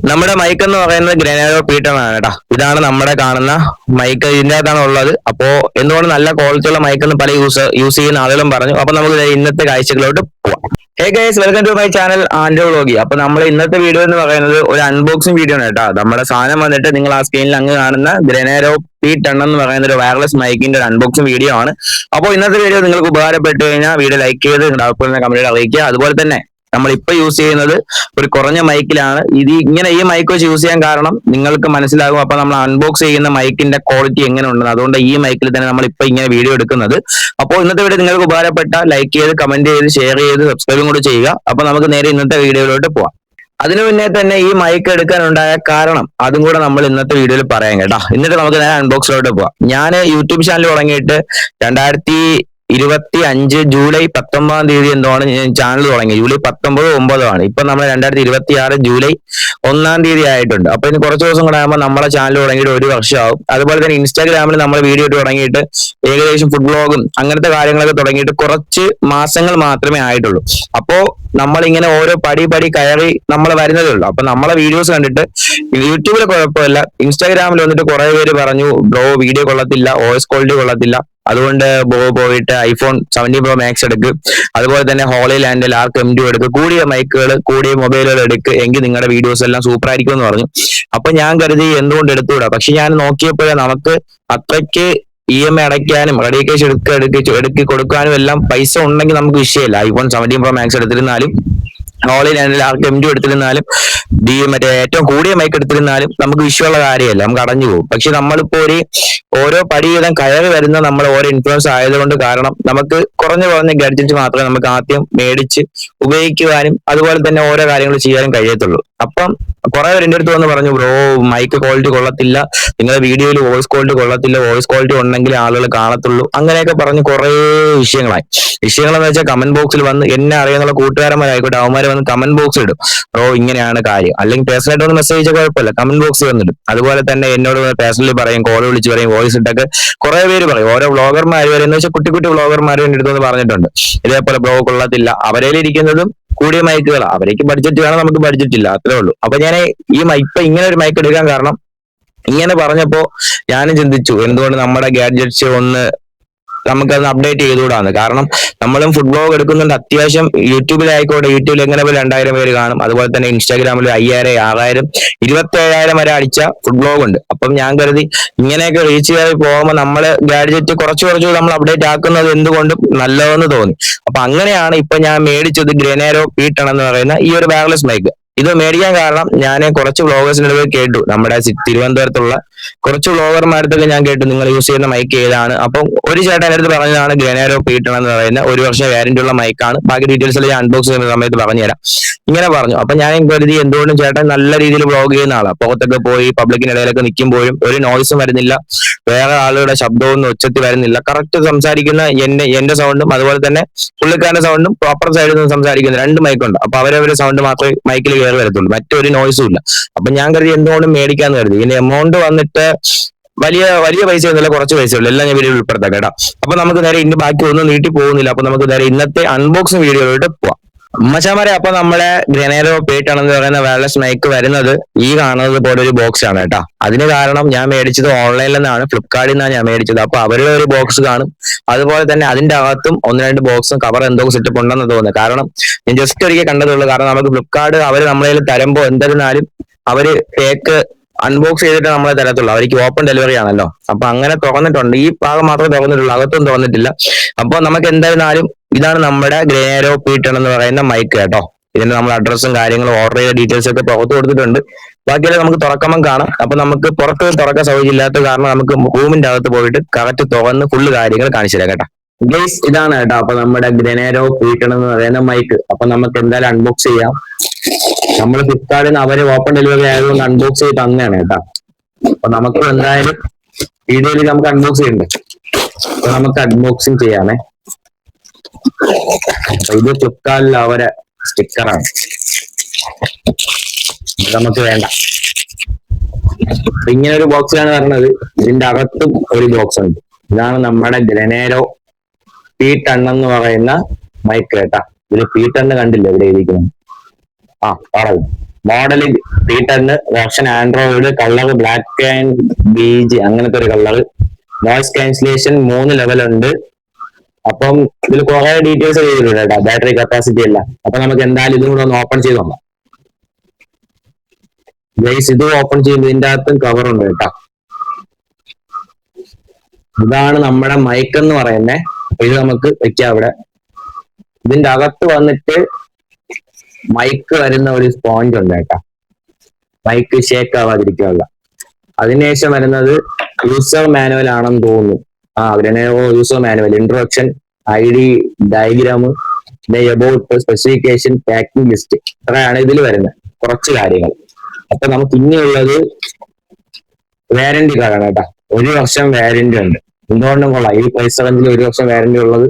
നമ്മുടെ മൈക്ക് എന്ന് പറയുന്നത് ഗ്രനേഡോ പീറ്റൺ ആണ് കേട്ടോ. ഇതാണ് നമ്മുടെ കാണുന്ന മൈക്ക്, ഇതിൻ്റെ അകത്താണ് ഉള്ളത്. അപ്പോ എന്തുകൊണ്ട് നല്ല ക്വാളിറ്റി ഉള്ള മൈക്ക് എന്ന് പല യൂസ് ചെയ്യുന്ന ആളുകളും പറഞ്ഞു. അപ്പൊ നമുക്ക് ഇന്നത്തെ കാഴ്ചകളിലോട്ട് പോവാം. Hey guys, welcome to my channel ആൻഡ്രോ വ്ലോഗി. അപ്പൊ നമ്മൾ ഇന്നത്തെ വീഡിയോ എന്ന് പറയുന്നത് ഒരു അൺബോക്സിംഗ് വീഡിയോ ആണ് കേട്ടോ. നമ്മുടെ സാധനം വന്നിട്ട് നിങ്ങൾ ആ സ്ക്രീനിൽ അങ്ങ് കാണുന്ന ഗ്രനേഡോ P10 എന്ന് പറയുന്ന ഒരു വയർലെസ് മൈക്കിന്റെ ഒരു അൺബോക്സിംഗ് വീഡിയോ ആണ്. അപ്പോൾ ഇന്നത്തെ വീഡിയോ നിങ്ങൾക്ക് ഉപകാരപ്പെട്ടു കഴിഞ്ഞാൽ വീഡിയോ ലൈക്ക് ചെയ്ത് നിങ്ങളുടെ അഭിപ്രായം കമന്റിൽ അറിയിക്കുക. അതുപോലെ തന്നെ നമ്മൾ ഇപ്പൊ യൂസ് ചെയ്യുന്നത് ഒരു കുറഞ്ഞ മൈക്കിലാണ്. ഈ മൈക്ക് വെച്ച് യൂസ് ചെയ്യാൻ കാരണം നിങ്ങൾക്ക് മനസ്സിലാകും. അപ്പൊ നമ്മൾ അൺബോക്സ് ചെയ്യുന്ന മൈക്കിന്റെ ക്വാളിറ്റി എങ്ങനെ ഉണ്ടെന്ന്. അതുകൊണ്ട് ഈ മൈക്കിൽ തന്നെ നമ്മൾ ഇപ്പൊ ഇങ്ങനെ വീഡിയോ എടുക്കുന്നത്. അപ്പോൾ ഇന്നത്തെ വീഡിയോ നിങ്ങൾക്ക് ഉപകാരപ്പെട്ട ലൈക്ക് ചെയ്ത് കമന്റ് ചെയ്ത് ഷെയർ ചെയ്ത് സബ്സ്ക്രൈബും കൂടി ചെയ്യുക. അപ്പൊ നമുക്ക് നേരെ ഇന്നത്തെ വീഡിയോയിലോട്ട് പോവാം. അതിനു മുന്നേ തന്നെ ഈ മൈക്ക് എടുക്കാനുണ്ടായ കാരണം അതും കൂടെ നമ്മൾ ഇന്നത്തെ വീഡിയോയിൽ പറയാം കേട്ടോ. എന്നിട്ട് നമുക്ക് നേരെ അൺബോക്സിലോട്ട് പോവാം. ഞാൻ യൂട്യൂബ് ചാനൽ തുടങ്ങിയിട്ട് 2025 ജൂലൈ 19 എന്താണ് ഞാൻ ചാനൽ തുടങ്ങി. ജൂലൈ 19 ഇപ്പൊ നമ്മൾ 2026 ജൂലൈ 1 ആയിട്ടുണ്ട്. അപ്പൊ ഇനി കുറച്ച് ദിവസം കൂടെ ആകുമ്പോൾ നമ്മളെ ചാനൽ തുടങ്ങിയിട്ട് 1 വർഷമാവും. അതുപോലെ തന്നെ ഇൻസ്റ്റാഗ്രാമിൽ നമ്മൾ വീഡിയോ ഇട്ട് തുടങ്ങിയിട്ട് ഏകദേശം ഫുഡ് വ്ളോഗും അങ്ങനത്തെ കാര്യങ്ങളൊക്കെ തുടങ്ങിയിട്ട് കുറച്ച് മാസങ്ങൾ മാത്രമേ ആയിട്ടുള്ളൂ. അപ്പോ നമ്മൾ ഇങ്ങനെ ഓരോ പടി കയറി നമ്മൾ വരുന്നതേ ഉള്ളൂ. അപ്പൊ നമ്മളെ വീഡിയോസ് കണ്ടിട്ട് യൂട്യൂബിൽ കുഴപ്പമില്ല, ഇൻസ്റ്റാഗ്രാമിൽ വന്നിട്ട് കുറെ പേര് പറഞ്ഞു ബ്രോ വീഡിയോ കൊള്ളത്തില്ല, വോയിസ് ക്വാളിറ്റി കൊള്ളത്തില്ല, അതുകൊണ്ട് പോയിട്ട് iPhone 17 Pro Max എടുക്ക്, അതുപോലെ തന്നെ ഹോളി ലാൻഡിൽ ആർക്ക് M2 എടുക്ക്, കൂടിയ മൈക്കുകൾ കൂടിയ മൊബൈലുകൾ എടുക്ക്, എങ്കിൽ നിങ്ങളുടെ വീഡിയോസ് എല്ലാം സൂപ്പർ ആയിരിക്കും എന്ന് പറഞ്ഞു. അപ്പൊ ഞാൻ കരുതി എന്തുകൊണ്ട് എടുത്തുകൂടാ. പക്ഷെ ഞാൻ നോക്കിയപ്പോഴേ നമുക്ക് അത്രയ്ക്ക് EMI അടയ്ക്കാനും റെഡി ക്യാഷ് എടുക്കി കൊടുക്കാനും എല്ലാം പൈസ ഉണ്ടെങ്കിൽ നമുക്ക് വിഷയമില്ല. iPhone 17 Pro Max എടുത്തിരുന്നാലും ഹോളി ലാൻഡിൽ ആർക്ക് M2 എടുത്തിരുന്നാലും ഏറ്റവും കൂടിയ മൈക്ക് എടുത്തിരുന്നാലും നമുക്ക് വിഷയമുള്ള കാര്യമല്ല, നമുക്ക് അടഞ്ഞു പോകും. പക്ഷെ നമ്മളിപ്പോ ഓരോ പടി വീതം കയറി വരുന്ന നമ്മൾ ഓരോ ഇൻഫ്ലുവൻസ് ആയതുകൊണ്ട്, കാരണം നമുക്ക് കുറഞ്ഞ ഗാഡ്ജറ്റ്സ് മാത്രമേ നമുക്ക് ആദ്യം മേടിച്ച് ഉപയോഗിക്കുവാനും അതുപോലെ തന്നെ ഓരോ കാര്യങ്ങൾ ചെയ്യാനും കഴിയത്തുള്ളൂ. അപ്പം കുറെ പേര് എൻ്റെ അടുത്ത് വന്ന് പറഞ്ഞു ബ്രോ മൈക്ക് ക്വാളിറ്റി കൊള്ളത്തില്ല, നിങ്ങളുടെ വീഡിയോയിൽ വോയിസ് ക്വാളിറ്റി കൊള്ളത്തില്ല, വോയിസ് ക്വാളിറ്റി ഉണ്ടെങ്കിൽ ആളുകൾ കാണത്തുള്ളൂ, അങ്ങനെയൊക്കെ പറഞ്ഞ് കുറെ വിഷയങ്ങളെന്ന് വെച്ചാൽ കമന്റ് ബോക്സിൽ വന്ന് എന്നെ അറിയാനുള്ള കൂട്ടുകാരന്മാരായിക്കോട്ടെ അവന്മാർ വന്ന് കമന്റ് ബോക്സ് ഇടും ബ്രോ ഇങ്ങനെയാണ് കാര്യം. അല്ലെങ്കിൽ പേഴ്സണലായിട്ട് ഒന്ന് മെസ്സേജ് അയച്ചാൽ കുഴപ്പമില്ല, കമന്റ് ബോക്സ് വന്നിടും. അതുപോലെ തന്നെ എന്നോട് പേഴ്സണലി പറയും, കോൾ വിളിച്ച് പറയും, വോയിസ് ഇട്ടൊക്കെ കുറെ പേര് പറയും. ഓരോ വ്ളോഗർമാർ വരെ എന്ന് വെച്ചാൽ കുട്ടി വ്ളോഗർമാർ എൻ്റെ അടുത്ത് പറഞ്ഞിട്ടുണ്ട് ഇതേപോലെ ബ്രോ കൊള്ളത്തില്ല, അവരേലിരിക്കുന്നതും കൂടിയ മൈക്കുകൾ, അവരേക്ക് ബഡ്ജറ്റ് വേണം, നമുക്ക് ബഡ്ജറ്റ് ഇല്ല, അത്രേ ഉള്ളൂ. അപ്പൊ ഞാൻ ഈ ഇപ്പൊ ഇങ്ങനെ ഒരു മൈക്ക് എടുക്കാൻ കാരണം ഇങ്ങനെ പറഞ്ഞപ്പോ ഞാനും ചിന്തിച്ചു എന്തുകൊണ്ട് നമ്മുടെ ഗാഡ്ജറ്റ്സ് നമുക്കത് അപ്ഡേറ്റ് ചെയ്തുകൂടാന്ന്. കാരണം നമ്മളും ഫുഡ് ബ്ലോഗ് എടുക്കുന്നുണ്ട്, അത്യാവശ്യം യൂട്യൂബിലായിക്കോട്ടെ, യൂട്യൂബിൽ എങ്ങനെ പോലും 2000 പേര് കാണും. അതുപോലെ തന്നെ ഇൻസ്റ്റാഗ്രാമിൽ 5000, 6000, 27000 വരെ അടിച്ച ഫുഡ് ബ്ലോഗ് ഉണ്ട്. അപ്പം ഞാൻ കരുതി ഇങ്ങനെയൊക്കെ റീച്ച് ചെയ്ത് പോകുമ്പോൾ നമ്മള് ഗാഡ്ജറ്റ് കുറച്ച് നമ്മൾ അപ്ഡേറ്റ് ആക്കുന്നത് എന്തുകൊണ്ടും നല്ലതെന്ന് തോന്നി. അപ്പൊ അങ്ങനെയാണ് ഇപ്പൊ ഞാൻ മേടിച്ചത് ഗ്രനേഡോ P10 എന്ന് പറയുന്ന ഈ ഒരു വയർലെസ് മൈക്ക്. ഇത് മേടിക്കാൻ കാരണം ഞാൻ കുറച്ച് വ്ളോഗേഴ്സിന്റെ അടുത്ത് കേട്ടു, നമ്മുടെ തിരുവനന്തപുരത്തുള്ള കുറച്ച് വ്ളോഗർമാരത്തൊക്കെ ഞാൻ കേട്ടു നിങ്ങൾ യൂസ് ചെയ്യുന്ന മൈക്ക് ഏതാണ്. അപ്പം ഒരു ചേട്ടൻ എൻ്റെ അടുത്ത് പറഞ്ഞതാണ് ഗ്രനേഡോ P10 എന്ന് പറയുന്ന 1 വർഷം വാറന്റി ഉള്ള മൈക്കാണ്, ബാക്കി ഡീറ്റെയിൽസ് ഞാൻ അൺബോക്സ് ചെയ്യുന്ന സമയത്ത് പറഞ്ഞുതരാം ഇങ്ങനെ പറഞ്ഞു. അപ്പൊ ഞാൻ കരുതി എന്തുകൊണ്ടും ചേട്ടൻ നല്ല രീതിയിൽ വ്ളോഗ് ചെയ്യുന്ന ആളാണ്, പുറത്തൊക്കെ പോയി പബ്ലിക്കിനിടയിലൊക്കെ നിൽക്കുമ്പോഴും ഒരു നോയ്സും വരുന്നില്ല, വേറെ ആളുകളുടെ ശബ്ദവും ഒച്ചത്തിൽ വരുന്നില്ല, കറക്റ്റ് സംസാരിക്കുന്ന എന്റെ സൗണ്ടും അതുപോലെ തന്നെ പുള്ളിക്കാരന്റെ സൗണ്ടും പ്രോപ്പർ സൈഡിൽ നിന്ന് സംസാരിക്കുന്ന 2 മൈക്കുണ്ട്. അപ്പൊ അവരവരുടെ സൗണ്ട് മാത്രമേ മൈക്കിൽ കയറി വരത്തുള്ളൂ, മറ്റൊരു നോയ്സും ഇല്ല. അപ്പൊ ഞാൻ കരുതി എന്തുകൊണ്ടും മേടിക്കാന്ന് കരുതി. ഇതിന്റെ എമൗണ്ട് വന്നിട്ട് വലിയ പൈസ ഒന്നുമില്ല, കുറച്ച് പൈസ ഉള്ളൂ, എല്ലാം ഞാൻ വീഡിയോ ഉൾപ്പെടുത്താം കേട്ടോ. അപ്പൊ നമുക്ക് നേരെ ഇന്ന് ബാക്കി ഒന്നും നീട്ടി പോകുന്നില്ല. അപ്പൊ നമുക്ക് നേരെ ഇന്നത്തെ അൺബോക്സിംഗ് വീഡിയോയിലോട്ട് പോവാം. മച്ചാമാരെ, അപ്പൊ നമ്മളെ ഗ്രനേഡോ P10 എന്ന് പറയുന്ന വയർലെസ് മൈക്ക് വരുന്നത് ഈ കാണുന്നത് പോലെ ഒരു ബോക്സ് ആണ് കേട്ടോ. അതിന് കാരണം ഞാൻ മേടിച്ചത് ഓൺലൈനിൽ നിന്നാണ്, ഫ്ലിപ്കാർട്ടിൽ നിന്നാണ് ഞാൻ മേടിച്ചത്. അപ്പൊ അവരുടെ ഒരു ബോക്സ് കാണും, അതുപോലെ തന്നെ അതിന്റെ അകത്തും 1-2 ബോക്സും കവർ എന്തോ സെറ്റപ്പ് ഉണ്ടെന്ന് തോന്നുന്നു. കാരണം ഞാൻ ജസ്റ്റ് ഒരിക്കൽ കണ്ടതുള്ളൂ. കാരണം നമുക്ക് ഫ്ലിപ്കാർട്ട് അവർ നമ്മളെ തരുമ്പോ എന്തിരുന്നാലും അവര് കേക്ക് അൺബോക്സ് ചെയ്തിട്ട് നമ്മളെ തരത്തുള്ളൂ, അവർക്ക് ഓപ്പൺ ഡെലിവറി ആണല്ലോ. അപ്പൊ അങ്ങനെ തുറന്നിട്ടുണ്ട്, ഈ ഭാഗം മാത്രമേ തുറന്നിട്ടുള്ളൂ, അകത്തൊന്നും തുറന്നിട്ടില്ല. അപ്പൊ നമുക്ക് എന്തായിരുന്നാലും ഇതാണ് നമ്മുടെ ഗ്രനേഡോ P10 എന്ന് പറയുന്ന മൈക്ക് കേട്ടോ. ഇതിന്റെ നമ്മൾ അഡ്രസ്സും കാര്യങ്ങളും ഓർഡർ ചെയ്ത ഡീറ്റെയിൽസ് ഒക്കെ പുറത്ത് കൊടുത്തിട്ടുണ്ട്, ബാക്കിയെല്ലാം നമുക്ക് തുറക്കുമ്പോൾ കാണാം. അപ്പൊ നമുക്ക് പുറത്ത് തുറക്കാൻ സൗകര്യം ഇല്ലാത്ത കാരണം നമുക്ക് റൂമിന്റെ അകത്ത് പോയിട്ട് കറക്റ്റ് തുറന്ന് ഫുള്ള് കാര്യങ്ങൾ കാണിച്ചു തരാം കേട്ടോ. ഗൈസ്, ഇതാണ് കേട്ടോ അപ്പൊ നമ്മുടെ ഗ്രനേഡോ P10 എന്ന് പറയുന്ന മൈക്ക്. അപ്പൊ നമുക്ക് എന്തായാലും അൺബോക്സ് ചെയ്യാം. നമ്മൾ ഫ്ലിപ്കാർട്ടിൽ നിന്ന് അവര് ഓപ്പൺ ഡെലിവറി ആയതുകൊണ്ട് അൺബോക്സ് ചെയ്ത് തന്നെയാണ് കേട്ടോ. അപ്പൊ നമുക്ക് എന്തായാലും വീഡിയോയിൽ നമുക്ക് അൺബോക്സ് ചെയ്യണ്ടേ, അപ്പൊ നമുക്ക് അൺബോക്സിങ് ചെയ്യാമേ. അപ്പൊ ഇത് ഫ്ലിപ്കാർട്ടിൽ അവരെ സ്റ്റിക്കറാണ്, നമുക്ക് വേണ്ട. ഇങ്ങനെ ഒരു ബോക്സിലാണ് പറഞ്ഞത്, ഇതിന്റെ അകത്തും ഒരു ബോക്സ് ഉണ്ട്. ഇതാണ് നമ്മുടെ ഗ്രനേഡോ P10 എന്ന് പറയുന്ന മൈക്ക് കേട്ടാ. ഇതിൽ P10 കണ്ടില്ല ഇവിടെ ഇരിക്കുന്നത്. പറയും model 310, version Android, colour black and beige, അങ്ങനത്തെ ഒരു കളർ. നോയ്സ് ക്യാൻസലേഷൻ 3 ലെവൽ ഉണ്ട്. അപ്പം ഇതിൽ കുറെ ഡീറ്റെയിൽസ് ചെയ്തിട്ടുണ്ട് കേട്ടോ, ബാറ്ററി കപ്പാസിറ്റി എല്ലാം. അപ്പൊ നമുക്ക് എന്തായാലും ഇതും കൂടെ ഒന്ന് ഓപ്പൺ ചെയ്ത് നോക്കാം. ഗൈസ്, ഇത് ഓപ്പൺ ചെയ്യുമ്പോൾ ഇതിന്റെ അകത്തും കവർ ഉണ്ട് കേട്ടോ. ഇതാണ് നമ്മുടെ മൈക്ക് എന്ന് പറയുന്നത്. അപ്പൊ ഇത് നമുക്ക് വെക്കാം ഇവിടെ. ഇതിന്റെ അകത്ത് വന്നിട്ട് മൈക്ക് വരുന്ന ഒരു സ്പോഞ്ച് ഉണ്ട് കേട്ടോ, മൈക്ക് ഷേക്ക് ആവാതിരിക്കാനുള്ള. അതിനുശേഷം വരുന്നത് യൂസർ മാനുവൽ ആണെന്ന് തോന്നുന്നു. User manual, introduction, ID, diagram, about, specification, packing list, ഇത്രയാണ് ഇതിൽ വരുന്നത് കുറച്ച് കാര്യങ്ങൾ. അപ്പൊ നമുക്ക് ഇനിയുള്ളത് വാറന്റി കാർഡാണ് കേട്ടോ. 1 വർഷം വാറന്റി ഉണ്ട്. എന്തുകൊണ്ടും കൊള്ളാം. ഈ പ്രൈസ് റേഞ്ചിൽ 1 വർഷം വാറന്റി ഉള്ളത്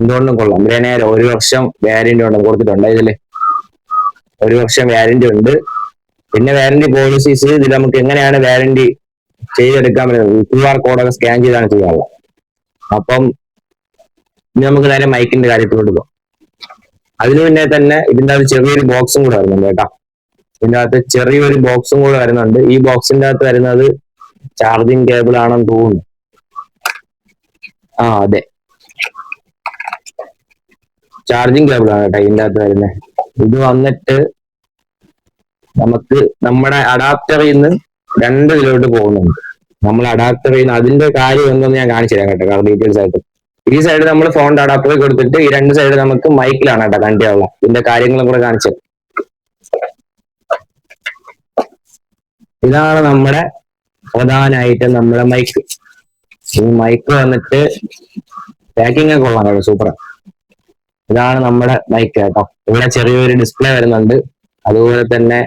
എന്തുകൊണ്ടും കൊള്ളാം. നേരെ 1 വർഷം വാറന്റി ഉണ്ടെന്ന് കൊടുത്തിട്ടുണ്ട് ഇതില്. 1 വർഷം വാറന്റി ഉണ്ട്. പിന്നെ വാറന്റി പോളിസീസ് ഇതിൽ നമുക്ക് എങ്ങനെയാണ് വാറന്റി ചെയ്തെടുക്കാൻ പറ്റുന്നത്, QR കോഡൊക്കെ സ്കാൻ ചെയ്താണ് ചെയ്യാറുള്ളത്. അപ്പം ഇനി നമുക്ക് നേരെ മൈക്കിന്റെ കാര്യത്തിലോട്ട് പോകാം. അതിനു മുന്നേ തന്നെ ഇതിന്റെ അകത്ത് ചെറിയൊരു ബോക്സും കൂടെ വരുന്നുണ്ട് കേട്ടോ. ഇതിന്റെ അകത്ത് ചെറിയൊരു ബോക്സും കൂടെ വരുന്നുണ്ട്. ഈ ബോക്സിന്റെ അകത്ത് വരുന്നത് ചാർജിങ് കേബിൾ ആണെന്ന് തോന്നുന്നു. അതെ, ചാർജിങ് കേബിൾ ആണ് കേട്ടോ ഇതിന്റെ അകത്ത് വരുന്നത്. ഇത് വന്നിട്ട് നമുക്ക് നമ്മുടെ അഡാപ്റ്ററിൽ നിന്ന് 2 ഇതിലോട്ട് പോകുന്നുണ്ട്. നമ്മൾ അഡാപ്റ്ററിൽ നിന്ന് അതിന്റെ കാര്യം എന്തെന്ന് ഞാൻ കാണിച്ചു തരാം കേട്ടോ, കാരണം ഡീറ്റെയിൽസ് ആയിട്ട്. ഈ സൈഡ് നമ്മൾ ഫോണിന്റെ അഡാപ്റ്ററിൽ കൊടുത്തിട്ട് ഈ 2 സൈഡ് നമുക്ക് മൈക്കിലാണ് കേട്ടോ കണക്ട് ചെയ്യാനുള്ള. ഇതിന്റെ കാര്യങ്ങളും കൂടെ കാണിച്ചത്. ഇതാണ് നമ്മുടെ പ്രധാനമായിട്ട് നമ്മുടെ മൈക്ക്. ഈ മൈക്ക് വന്നിട്ട് പാക്കിംഗ് ഒക്കെ കൊള്ളാം കേട്ടോ, സൂപ്പർ. ഇതാണ് നമ്മുടെ മൈക്ക് കേട്ടോ. ഇവിടെ ചെറിയൊരു ഡിസ്പ്ലേ വരുന്നുണ്ട്. അതുപോലെ തന്നെ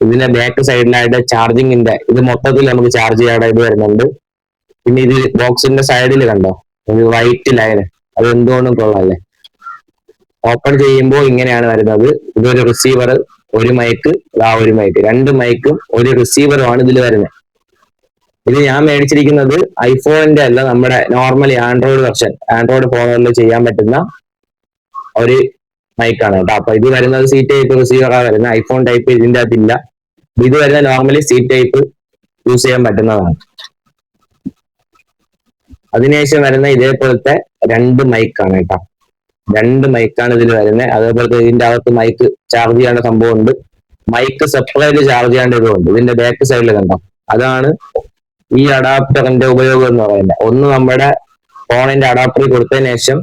ഇതിന്റെ ബാക്ക് സൈഡിലായിട്ട് ചാർജിങ്ങിന്റെ ഇത് മൊത്തത്തിൽ നമുക്ക് ചാർജ് ചെയ്യാതെ ഇത് വരുന്നുണ്ട്. പിന്നെ ഇത് ബോക്സിന്റെ സൈഡിൽ കണ്ടോ ഒരു വൈറ്റ് ലൈന്, അത് എന്തുകൊണ്ടും കൊള്ളാല്ലേ. ഓപ്പൺ ചെയ്യുമ്പോൾ ഇങ്ങനെയാണ് വരുന്നത്. ഇതൊരു റിസീവർ, ഒരു മൈക്ക്, ഒരു മൈക്ക്, 2 മൈക്കും 1 റിസീവറുമാണ് ഇതിൽ വരുന്നത്. ഇത് ഞാൻ മേടിച്ചിരിക്കുന്നത് ഐഫോണിന്റെ അല്ല, നമ്മുടെ നോർമലി ആൻഡ്രോയിഡ് വെർഷൻ, ആൻഡ്രോയിഡ് ഫോണുകളിൽ ചെയ്യാൻ പറ്റുന്ന ഒരു മൈക്കാണ് കേട്ടോ. അപ്പൊ ഇത് വരുന്നത് സി ടൈപ്പ് റിസീവറാണ് വരുന്നത്. ഐഫോൺ ടൈപ്പ് ഇതിന്റെ അകത്തില്ല. ഇത് വരുന്ന നോർമലി സി ടൈപ്പ് യൂസ് ചെയ്യാൻ പറ്റുന്നതാണ്. അതിനുശേഷം വരുന്ന ഇതേപോലത്തെ 2 മൈക്കാണ് കേട്ടോ. 2 മൈക്കാണ് ഇതിൽ വരുന്നത്. അതേപോലത്തെ ഇതിന്റെ അകത്ത് മൈക്ക് ചാർജ് ചെയ്യേണ്ട സംഭവം ഉണ്ട്. മൈക്ക് സെപ്പറേറ്റ് ചാർജ് ചെയ്യേണ്ട ഇതുണ്ട്. ഇതിന്റെ ബാക്ക് സൈഡിൽ കണ്ടോ, അതാണ് ഈ അഡാപ്റ്ററിന്റെ ഉപയോഗം എന്ന് പറയുന്നത്. ഒന്ന് നമ്മുടെ ഫോണിന്റെ അഡാപ്റ്ററിൽ കൊടുത്തതിന് ശേഷം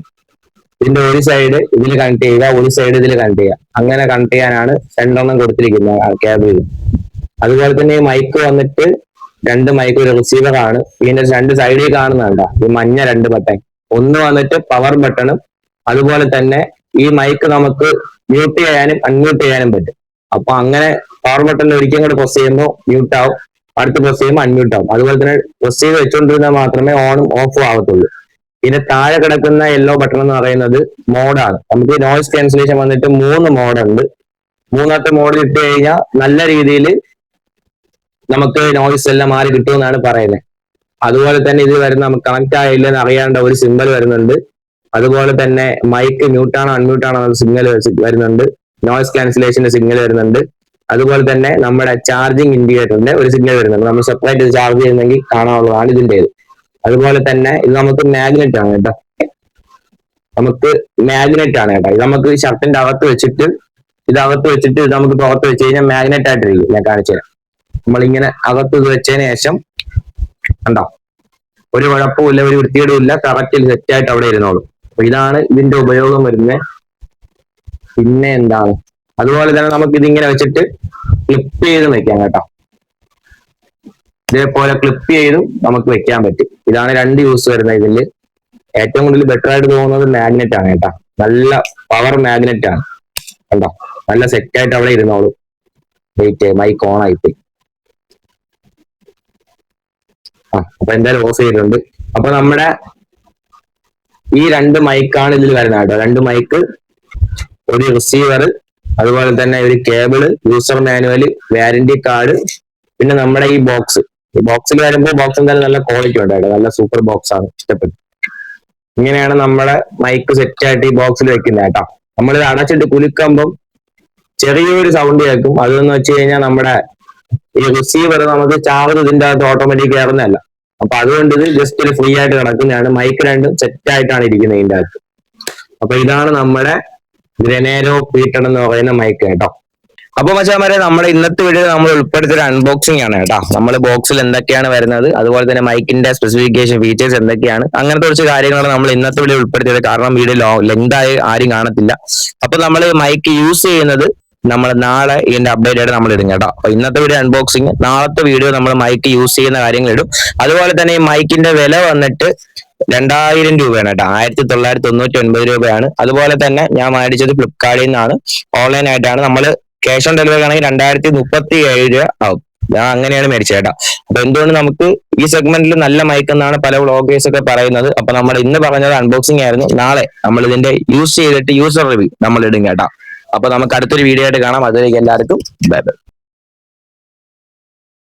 ഇതിന്റെ ഒരു സൈഡ് ഇതിൽ കണക്ട് ചെയ്യുക, ഒരു സൈഡ് ഇതിൽ കണക്ട് ചെയ്യുക. അങ്ങനെ കണക്ട് ചെയ്യാനാണ് 2 കൊടുത്തിരിക്കുന്നത് കേബിളിൽ. അതുപോലെ തന്നെ ഈ മൈക്ക് വന്നിട്ട് 2 മൈക്ക്, ഒരു റിസീവർ ആണ്. ഇതിന്റെ 2 സൈഡിൽ കാണുന്നുണ്ടോ ഈ മഞ്ഞ 2 ബട്ടൺ. ഒന്ന് വന്നിട്ട് പവർ ബട്ടണും, അതുപോലെ തന്നെ ഈ മൈക്ക് നമുക്ക് മ്യൂട്ട് ചെയ്യാനും അൺമ്യൂട്ട് ചെയ്യാനും പറ്റും. അപ്പൊ അങ്ങനെ പവർ ബട്ടണിൽ ഒരിക്കലും കൂടെ പ്രസ് ചെയ്യുമ്പോൾ മ്യൂട്ട് ആവും, അടുത്ത് പ്രസ് ചെയ്യുമ്പോൾ അൺമ്യൂട്ട് ആവും. അതുപോലെ തന്നെ പ്രസ് ചെയ്ത് വെച്ചുകൊണ്ടിരുന്നാൽ മാത്രമേ ഓണും ഓഫും ആവത്തുള്ളൂ. പിന്നെ താഴെ കിടക്കുന്ന യെല്ലോ ബട്ടൺ എന്ന് പറയുന്നത് മോഡാണ്. നമുക്ക് നോയ്സ് ക്യാൻസലേഷൻ വന്നിട്ട് 3 മോഡുണ്ട്. 3ാമത്തെ മോഡിൽ ഇട്ട് കഴിഞ്ഞാൽ നല്ല രീതിയിൽ നമുക്ക് നോയ്സ് എല്ലാം മാറി കിട്ടുമെന്നാണ് പറയുന്നത്. അതുപോലെ തന്നെ ഇത് വരുന്ന നമുക്ക് കണക്ട് ആയില്ലെന്ന് അറിയാണ്ട ഒരു സിമ്പൽ വരുന്നുണ്ട്. അതുപോലെ തന്നെ മൈക്ക് മ്യൂട്ടാണോ അൺമ്യൂട്ടാണോ എന്ന സിഗ്നൽ വരുന്നുണ്ട്. നോയ്സ് ക്യാൻസലേഷന്റെ സിഗ്നൽ വരുന്നുണ്ട്. അതുപോലെ തന്നെ നമ്മുടെ ചാർജിങ് ഇൻഡിക്കേറ്ററിന്റെ ഒരു സിഗ്നൽ വരുന്നുണ്ട്. നമ്മൾ സെപ്പറേറ്റ് ചാർജ് ചെയ്യുന്നെങ്കിൽ കാണാനുള്ളതാണ് ഇതിൻ്റെത്. അതുപോലെ തന്നെ ഇത് നമുക്ക് മാഗ്നറ്റ് ആണ് കേട്ടോ. നമുക്ക് മാഗ്നറ്റ് ആണ് കേട്ടോ. ഇത് നമുക്ക് ഷർട്ടിന്റെ അകത്ത് വെച്ചിട്ട് ഇത് നമുക്ക് പുറത്ത് വെച്ച് കഴിഞ്ഞാൽ മാഗ്നറ്റ് ആയിട്ടിരിക്കും. ഞാൻ കാണിച്ചു തരാം. നമ്മളിങ്ങനെ അകത്ത് ഇത് വെച്ചതിന് ശേഷം കണ്ടോ, ഒരു കുഴപ്പമില്ല, ഒരു വൃത്തികേടും ഇല്ല, കറക്റ്റിൽ സെറ്റ് ആയിട്ട് അവിടെ ഇരുന്നോളും. അപ്പൊ ഇതാണ് ഇതിന്റെ ഉപയോഗം വരുന്നത്. പിന്നെ എന്താണ്, അതുപോലെ തന്നെ നമുക്ക് ഇതിങ്ങനെ വെച്ചിട്ട് ക്ലിപ്പ് ചെയ്ത് വെക്കാം കേട്ടോ. ഇതേപോലെ ക്ലിപ്പ് ചെയ്തും നമുക്ക് വെക്കാൻ പറ്റും. ഇതാണ് 2 യൂസ് വരുന്നത് ഇതില്. ഏറ്റവും കൂടുതൽ ബെറ്റർ ആയിട്ട് തോന്നുന്നത് മാഗ്നറ്റ് ആണ് കേട്ടോ. നല്ല പവർ മാഗ്നറ്റ് ആണ് കണ്ടോ, നല്ല സെറ്റ് ആയിട്ട് അവിടെ ഇരുന്നോളും. വെയിറ്റ്, മൈക്ക് ഓൺ ആയിപ്പോയി. അപ്പൊ എന്തായാലും ഓഫ് ചെയ്തിട്ടുണ്ട്. അപ്പൊ നമ്മുടെ ഈ 2 മൈക്കാണ് ഇതിൽ വരുന്നത് കേട്ടോ. 2 മൈക്ക്, ഒരു റിസീവർ, അതുപോലെ തന്നെ ഒരു cable, user manual, warranty card, പിന്നെ നമ്മുടെ ഈ ബോക്സ്. ഈ ബോക്സിൽ വരുമ്പോൾ ബോക്സ് എന്തായാലും നല്ല ക്വാളിറ്റി ഉണ്ട് കേട്ടോ. നല്ല സൂപ്പർ ബോക്സ് ആണ്, ഇഷ്ടപ്പെട്ടു. ഇങ്ങനെയാണ് നമ്മുടെ മൈക്ക് സെറ്റ് ആയിട്ട് ഈ ബോക്സിൽ വെക്കുന്നത് കേട്ടോ. നമ്മളിത് അടച്ചിട്ട് കുലുക്കുമ്പം ചെറിയൊരു സൗണ്ട് കേൾക്കും. അതെന്ന് വെച്ച് കഴിഞ്ഞാൽ നമ്മുടെ ഈ റിസീവർ നമുക്ക് ചാർജ് ഇതിന്റെ അകത്ത് ഓട്ടോമാറ്റിക് കയറുന്നതല്ല. അപ്പൊ അതുകൊണ്ട് ഇത് ജസ്റ്റ് ഒരു ഫ്രീ ആയിട്ട് കിടക്കുന്നതാണ്. മൈക്ക് രണ്ടും സെറ്റ് ആയിട്ടാണ് ഇരിക്കുന്നത് ഇതിന്റെ അകത്ത്. അപ്പൊ ഇതാണ് നമ്മുടെ ഗ്രനേരോ പീറ്റൺ എന്ന് പറയുന്ന മൈക്ക് കേട്ടോ. അപ്പൊ മച്ചാമാരെ, നമ്മുടെ ഇന്നത്തെ വീഡിയോ നമ്മൾ ഉൾപ്പെടുത്തിയ ഒരു അൺബോക്സിംഗ് ആണ് കേട്ടോ. നമ്മൾ ബോക്സിൽ എന്തൊക്കെയാണ് വരുന്നത്, അതുപോലെ തന്നെ മൈക്കിന്റെ സ്പെസിഫിക്കേഷൻ, ഫീച്ചേഴ്സ് എന്തൊക്കെയാണ്, അങ്ങനത്തെ കുറച്ച് കാര്യങ്ങളാണ് നമ്മൾ ഇന്നത്തെ വീഡിയോ ഉൾപ്പെടുത്തിയത്. കാരണം വീഡിയോ ലെങ്ത് ആയി ആരും കാണത്തില്ല. അപ്പൊ നമ്മൾ മൈക്ക് യൂസ് ചെയ്യുന്നത് നമ്മൾ നാളെ ഇതിന്റെ അപ്ഡേറ്റ് ആയിട്ട് നമ്മൾ ഇടും കേട്ടോ. അപ്പൊ ഇന്നത്തെ വീഡിയോ അൺബോക്സിങ്, നാളത്തെ വീഡിയോ നമ്മൾ മൈക്ക് യൂസ് ചെയ്യുന്ന കാര്യങ്ങൾ ഇടും. അതുപോലെ തന്നെ ഈ മൈക്കിന്റെ വില വന്നിട്ട് 2000 രൂപയാണ് കേട്ടോ. 1999 രൂപയാണ്. അതുപോലെ തന്നെ ഞാൻ മേടിച്ചത് ഫ്ലിപ്കാർട്ടിൽ നിന്നാണ്, ഓൺലൈൻ ആയിട്ടാണ്. നമ്മൾ ക്യാഷ് ഓൺ ഡെലിവറി ആണെങ്കിൽ 2037 രൂപ ആവും. ഞാൻ അങ്ങനെയാണ് മേടിച്ചത് കേട്ടോ. അപ്പൊ എന്തുകൊണ്ട് നമുക്ക് ഈ സെഗ്മെന്റിൽ നല്ല മൈക്ക് എന്നാണ് പല വ്ളോഗേഴ്സ് ഒക്കെ പറയുന്നത്. അപ്പൊ നമ്മൾ ഇന്ന് പറഞ്ഞത് അൺബോക്സിംഗ് ആയിരുന്നു. നാളെ നമ്മൾ ഇതിന്റെ യൂസ് ചെയ്തിട്ട് യൂസർ റിവ്യൂ നമ്മൾ ഇടും കേട്ടോ. അപ്പൊ നമുക്ക് അടുത്തൊരു വീഡിയോ ആയിട്ട് കാണാം. അതിലേക്ക് എല്ലാവർക്കും ബൈ ബൈ.